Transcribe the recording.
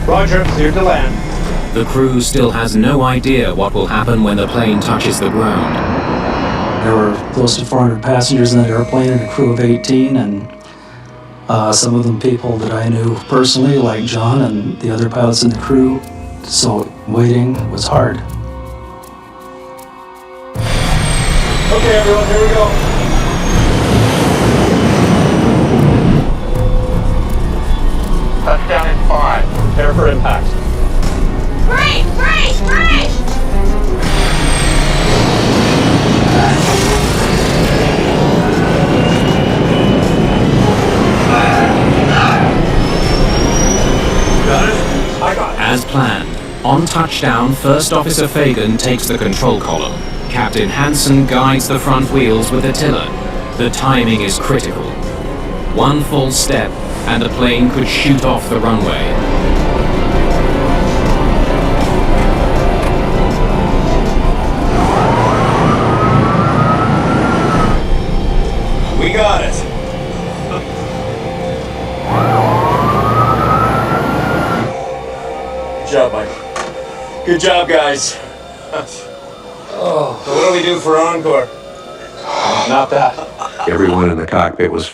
Roger, cleared to land. The crew still has no idea what will happen when the plane touches the ground. There were close to 400 passengers in that airplane and a crew of 18, and some of them people that I knew personally, like John and the other pilots in the crew. So waiting was hard. Okay, everyone, here we go. Touchdown in 5. Prepare for impact. Brace! Brace! Brace! Got it? I got it. As planned, on touchdown, First Officer Fagan takes the control column. Captain Hansen guides the front wheels with the tiller. The timing is critical. One false step, and the plane could shoot off the runway. We got it. Good job, Mike. Good job, guys. Oh, so what do we do for encore? Not that. Everyone in the cockpit was